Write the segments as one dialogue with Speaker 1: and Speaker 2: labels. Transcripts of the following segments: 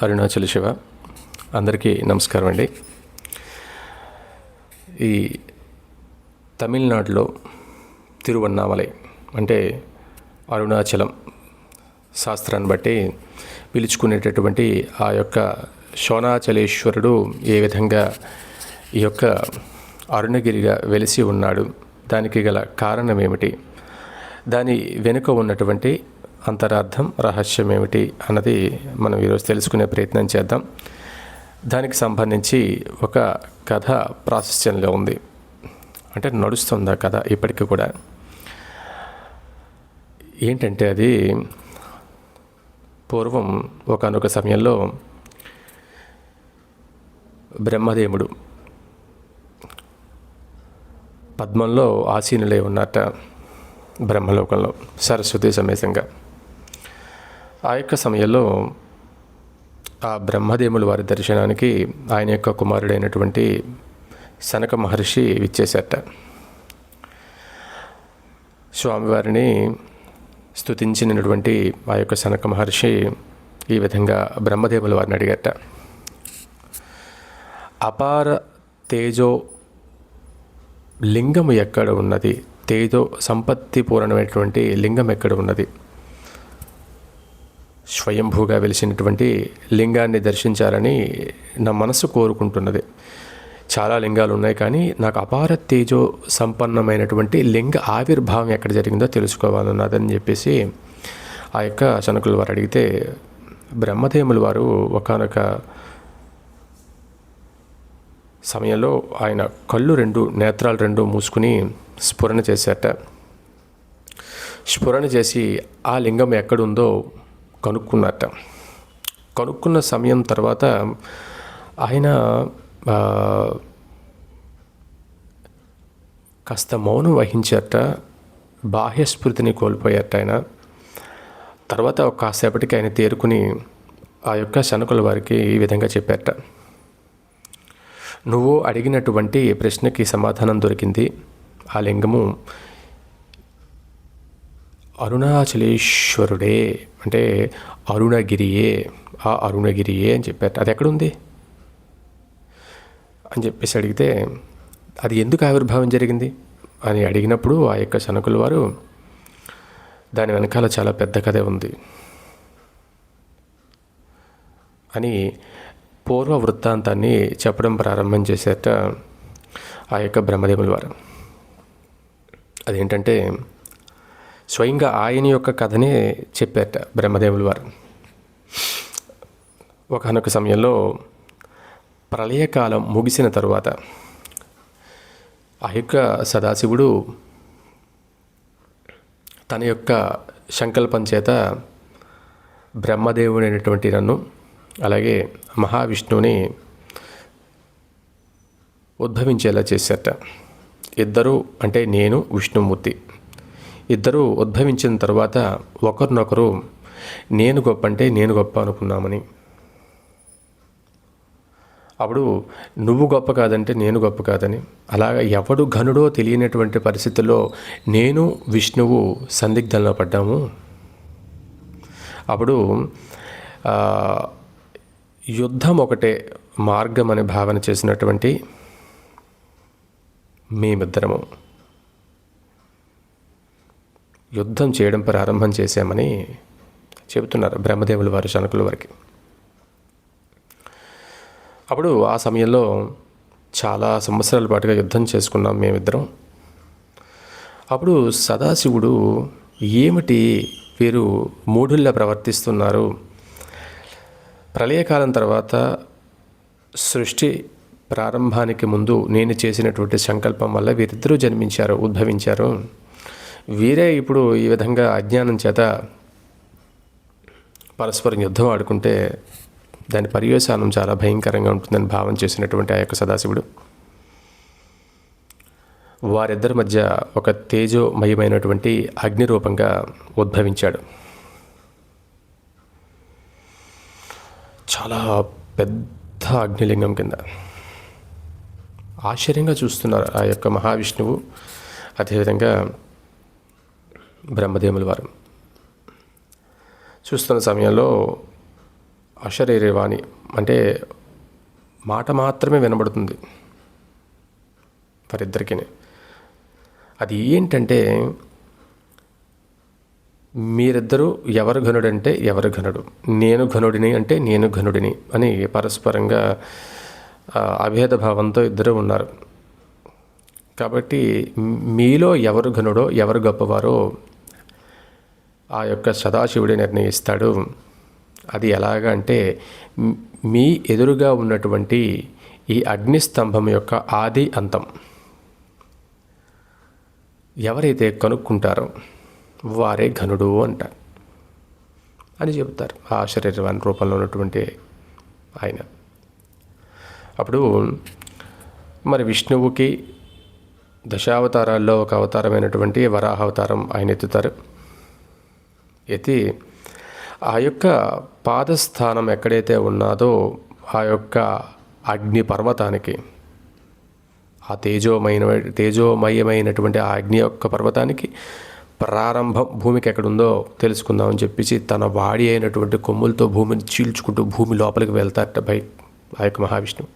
Speaker 1: అరుణాచల శివ. అందరికీ నమస్కారం అండి. ఈ తమిళనాడులో తిరువన్నామలై అంటే అరుణాచలం శాస్త్రాన్ని బట్టి పిలుచుకునేటటువంటి ఆ యొక్క శోణాచలేశ్వరుడు ఏ విధంగా ఈ యొక్క అరుణగిరిగా వెలిసి ఉన్నాడు, దానికి గల కారణం ఏమిటి, దాని వెనుక ఉన్నటువంటి అంతరార్థం, రహస్యం ఏమిటి అన్నది మనం ఈరోజు తెలుసుకునే ప్రయత్నం చేద్దాం. దానికి సంబంధించి ఒక కథ ప్రాశస్త్యంలో ఉంది, అంటే నడుస్తుంది ఆ కథ ఇప్పటికీ కూడా. ఏంటంటే అది పూర్వం ఒకానొక సమయంలో బ్రహ్మదేవుడు పద్మంలో ఆసీనులై ఉన్నట్ట బ్రహ్మలోకంలో సరస్వతి సమేతంగా. ఆ యొక్క సమయంలో ఆ బ్రహ్మదేవుల వారి దర్శనానికి ఆయన యొక్క కుమారుడైనటువంటి సనక మహర్షి విచ్చేశారట. స్వామివారిని స్తుతించినటువంటి ఆ యొక్క సనక మహర్షి ఈ విధంగా బ్రహ్మదేవుల వారిని అడిగారట. అపార తేజో లింగము ఎక్కడ ఉన్నది, తేజో సంపత్తి పూర్ణమైనటువంటి లింగం ఎక్కడ ఉన్నది, స్వయంభూగా వెలిసినటువంటి లింగాన్ని దర్శించాలని నా మనసు కోరుకుంటున్నది. చాలా లింగాలు ఉన్నాయి, కానీ నాకు అపార తేజో సంపన్నమైనటువంటి లింగ ఆవిర్భావం ఎక్కడ జరిగిందో తెలుసుకోవాలన్నదని చెప్పేసి ఆ యొక్క శనకుల వారు అడిగితే, బ్రహ్మదేవుల వారు ఒకానొక సమయంలో ఆయన నేత్రాలు రెండు మూసుకుని స్ఫురణ చేశారట. స్ఫురణ చేసి ఆ లింగం ఎక్కడుందో కనుక్కున్నట్ట. కనుక్కున్న సమయం తర్వాత ఆయన కాస్త మౌనం వహించారట, బాహ్యస్ఫృతిని కోల్పోయారట ఆయన. తర్వాత కాసేపటికి ఆయన తేరుకుని ఆ యొక్క శనకుల వారికి ఈ విధంగా చెప్పారట, నువ్వు అడిగినటువంటి ప్రశ్నకి సమాధానం దొరికింది. ఆ లింగము అరుణాచలేశ్వరుడే, అంటే అరుణగిరియే, ఆ అరుణగిరియే అని చెప్పారు. అది ఎక్కడుంది అని చెప్పేసి అడిగితే, అది ఎందుకు ఆవిర్భావం జరిగింది అని అడిగినప్పుడు ఆ యొక్క శనకుల వారు, దాని వెనకాల చాలా పెద్ద కథ ఉంది అని పూర్వ వృత్తాంతాన్ని చెప్పడం ప్రారంభం చేసేట ఆ యొక్క బ్రహ్మదేవుల వారు. అదేంటంటే స్వయంగా ఆయన యొక్క కథనే చెప్పారట బ్రహ్మదేవుల వారు. ఒకనొక సమయంలో ప్రళయకాలం ముగిసిన తరువాత ఆ యొక్క సదాశివుడు తన యొక్క సంకల్పం చేత బ్రహ్మదేవుడైనటువంటి నన్ను, అలాగే మహావిష్ణువుని ఉద్భవించేలా చేశారట. ఇద్దరు, అంటే నేను, విష్ణుమూర్తి ఇద్దరూ ఉద్భవించిన తర్వాత ఒకరినొకరు నేను గొప్ప అంటే నేను గొప్ప అనుకున్నామని. అప్పుడు నువ్వు గొప్ప కాదంటే నేను గొప్ప కాదని, అలాగ ఎవడు ఘనుడో తెలియనటువంటి పరిస్థితుల్లో నేను విష్ణువు సందిగ్ధంలో పడ్డాము. అప్పుడు యుద్ధం ఒకటే మార్గం అని భావన చేసినటువంటి మేమిద్దరము యుద్ధం చేయడం ప్రారంభం చేశామని చెబుతున్నారు బ్రహ్మదేవుల వారు శనకుల వారికి. అప్పుడు ఆ సమయంలో చాలా సంవత్సరాల పాటుగా యుద్ధం చేసుకున్నాం మేమిద్దరం. అప్పుడు సదాశివుడు, ఏమిటి వీరు మూఢుల్లా ప్రవర్తిస్తున్నారు, ప్రళయకాలం తర్వాత సృష్టి ప్రారంభానికి ముందు నేను చేసినటువంటి సంకల్పం వల్ల వీరిద్దరూ జన్మించారు, ఉద్భవించారు, వీరే ఇప్పుడు ఈ విధంగా అజ్ఞానం చేత పరస్పరం యుద్ధం ఆడుకుంటే దాని పర్యవసానం చాలా భయంకరంగా ఉంటుందని భావన చేసినటువంటి ఆ యొక్క సదాశివుడు వారిద్దరి మధ్య ఒక తేజోమయమైనటువంటి అగ్ని రూపంగా ఉద్భవించాడు. చాలా పెద్ద అగ్నిలింగం కింద ఆశ్చర్యంగా చూస్తున్నారు ఆ యొక్క మహావిష్ణువు, అదేవిధంగా బ్రహ్మదేవుల వారు. చూస్తున్న సమయంలో అశరీరవాణి అంటే మాట మాత్రమే వినబడుతుంది వారిద్దరికీ. అది ఏంటంటే మీరిద్దరూ ఎవరు ఘనుడంటే ఎవరు ఘనుడు, నేను ఘనుడిని అంటే నేను ఘనుడిని అని పరస్పరంగా అభేద భావంతో ఇద్దరు ఉన్నారు. కాబట్టి మీలో ఎవరు ఘనుడో ఎవరు గొప్పవారో ఆ యొక్క సదాశివుడే నిర్ణయిస్తాడు. అది ఎలాగా అంటే మీ ఎదురుగా ఉన్నటువంటి ఈ అగ్నిస్తంభం యొక్క ఆది అంతం ఎవరైతే కనుక్కుంటారో వారే ఘనుడు అంటారు అని చెబుతారు ఆ శరీరవాణి రూపంలో ఉన్నటువంటి ఆయన. అప్పుడు మరి విష్ణువుకి దశావతారాల్లో ఒక అవతారమైనటువంటి వరాహ అవతారం ఆయన ఎత్తుతారు. ఎత్తి ఆ యొక్క పాదస్థానం ఎక్కడైతే ఉన్నదో ఆ యొక్క అగ్ని పర్వతానికి, ఆ తేజోమయమైనటువంటి ఆ అగ్ని యొక్క పర్వతానికి ప్రారంభం భూమికి ఎక్కడుందో తెలుసుకుందామని చెప్పేసి తన వాడి అయినటువంటి కొమ్ములతో భూమిని చీల్చుకుంటూ భూమి లోపలికి వెళ్తారట ఆ యొక్క మహావిష్ణువు.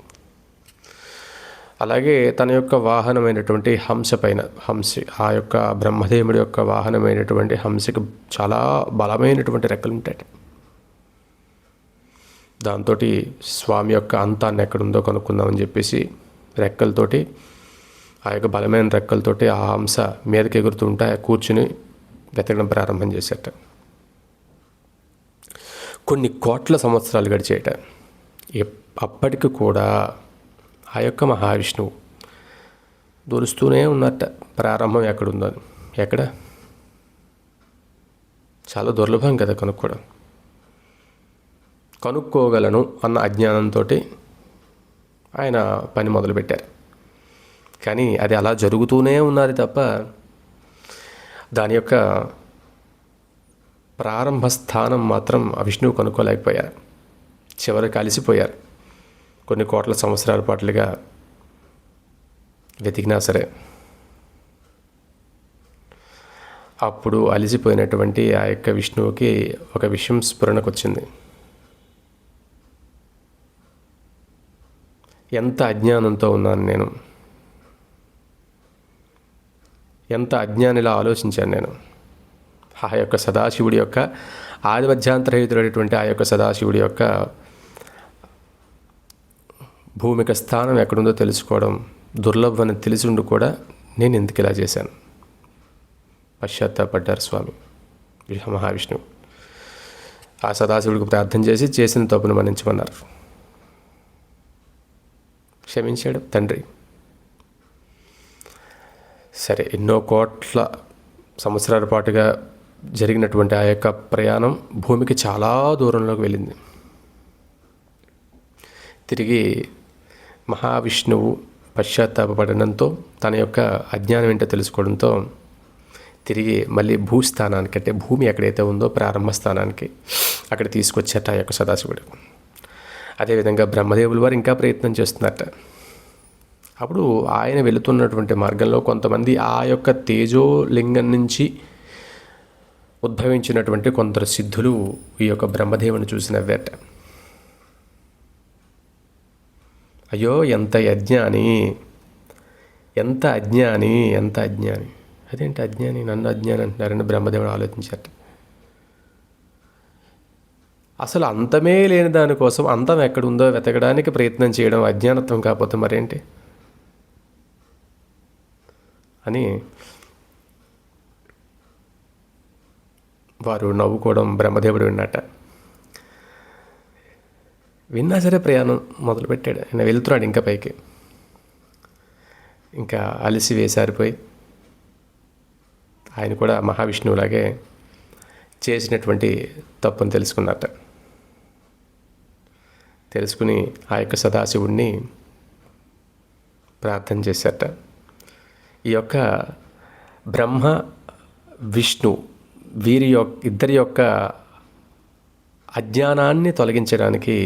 Speaker 1: అలాగే తన యొక్క వాహనమైనటువంటి హంస పైన ఆ యొక్క బ్రహ్మదేవుడి యొక్క వాహనమైనటువంటి హంసకి చాలా బలమైనటువంటి రెక్కలు ఉంటాయి. దాంతో స్వామి యొక్క అంతాన్ని ఎక్కడుందో కనుక్కుందామని చెప్పేసి రెక్కలతోటి, ఆ యొక్క బలమైన రెక్కలతోటి ఆ హంస మీదకి ఎగురుతుంటే కూర్చుని వెతకడం ప్రారంభం చేసేట. కొన్ని కోట్ల సంవత్సరాలు గడిచేట. అప్పటికి కూడా ఆ యొక్క మహావిష్ణువు దొరుస్తూనే ఉన్నట్ట. ప్రారంభం ఎక్కడుందో, ఎక్కడ చాలా దుర్లభం కదా కనుక్కోవడం. కనుక్కోగలను అన్న అజ్ఞానంతో ఆయన పని మొదలుపెట్టారు. కానీ అది అలా జరుగుతూనే ఉన్నది తప్ప దాని యొక్క ప్రారంభ స్థానం మాత్రం ఆ విష్ణువు కనుక్కోలేకపోయారు. చివరికి అలసిపోయారు. కొన్ని కోట్ల సంవత్సరాల పాటులుగా వెతికినా సరే. అప్పుడు అలసిపోయినటువంటి ఆ యొక్క విష్ణువుకి ఒక విషయం స్ఫురణకు వచ్చింది. ఎంత అజ్ఞానంతో ఉన్నాను నేను, ఎంత అజ్ఞానిలా ఆలోచించాను నేను. ఆ యొక్క సదాశివుడి యొక్క ఆదిమధ్యాంతరహితుడైనటువంటి ఆ యొక్క సదాశివుడి యొక్క భూమిక స్థానం ఎక్కడుందో తెలుసుకోవడం దుర్లభమని తెలిసి ఉండి కూడా నేను ఎందుకు ఇలా చేశాను. పశ్చాత్తాపడ్డారు స్వామి మహావిష్ణువు. ఆ సదాశివుడికి ప్రార్థన చేసిన తప్పును మన్నించమన్నారు. క్షమించాడు తండ్రి. సరే, ఎన్నో కోట్ల సంవత్సరాల పాటుగా జరిగినటువంటి ఆ యొక్క ప్రయాణం భూమికి చాలా దూరంలోకి వెళ్ళింది. తిరిగి మహావిష్ణువు పశ్చాత్తాపడడంతో తన యొక్క అజ్ఞానం ఏంటో తెలుసుకోవడంతో తిరిగి మళ్ళీ భూస్థానానికి, అంటే భూమి ఎక్కడైతే ఉందో ప్రారంభ స్థానానికి అక్కడ తీసుకొచ్చాట ఆ యొక్క సదాశివుడు. అదేవిధంగా బ్రహ్మదేవుల వారు ఇంకా ప్రయత్నం చేస్తున్నారట. అప్పుడు ఆయన వెళుతున్నటువంటి మార్గంలో కొంతమంది ఆ యొక్క తేజోలింగం నుంచి ఉద్భవించినటువంటి కొందరు సిద్ధులు ఈ యొక్క బ్రహ్మదేవుని చూసి నవ్వారట. అయ్యో ఎంత అజ్ఞాని, ఎంత అజ్ఞాని, ఎంత అజ్ఞాని. అదేంటి అజ్ఞాని, నన్ను అజ్ఞాని అంటున్నారని బ్రహ్మదేవుడు ఆలోచించారట. అసలు అంతమే లేని దానికోసం అంతం ఎక్కడుందో వెతకడానికి ప్రయత్నం చేయడం అజ్ఞానత్వం కాకపోతే మరేంటి అని వారు నవ్వుకోవడం బ్రహ్మదేవుడు విన్నట. విన్నా సరే ప్రయాణం మొదలుపెట్టాడు. ఆయన వెళ్తున్నాడు ఇంకా పైకి. ఇంకా అలసి వేసారిపోయి ఆయన కూడా మహావిష్ణువులాగే చేసినటువంటి తప్పును తెలుసుకున్నట్ట. తెలుసుకుని ఆ యొక్క సదాశివుడిని ప్రార్థన చేశారట. ఈ యొక్క బ్రహ్మ విష్ణు వీరి ఇద్దరి యొక్క అజ్ఞానాన్ని తొలగించడానికి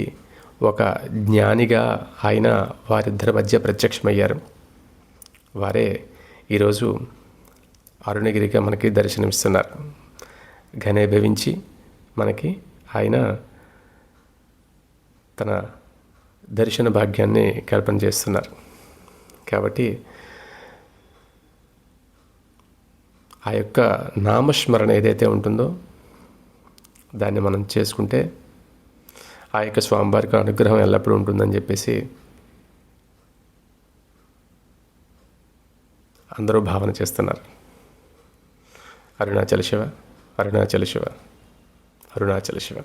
Speaker 1: ఒక జ్ఞానిగా ఆయన వారిద్దరి మధ్య ప్రత్యక్షమయ్యారు. వారే ఈరోజు అరుణగిరిగా మనకి దర్శనమిస్తున్నారు. ఘనీభవించి మనకి ఆయన తన దర్శన భాగ్యాన్ని కల్పన చేస్తున్నారు. కాబట్టి ఆ యొక్క నామస్మరణ ఏదైతే ఉంటుందో దాన్ని మనం చేసుకుంటే ఆ యొక్క స్వామివారికి అనుగ్రహం ఎల్లప్పుడూ ఉంటుందని చెప్పేసి అందరూ భావన చేస్తున్నారు. అరుణాచల శివ, అరుణాచల శివ, అరుణాచల శివ.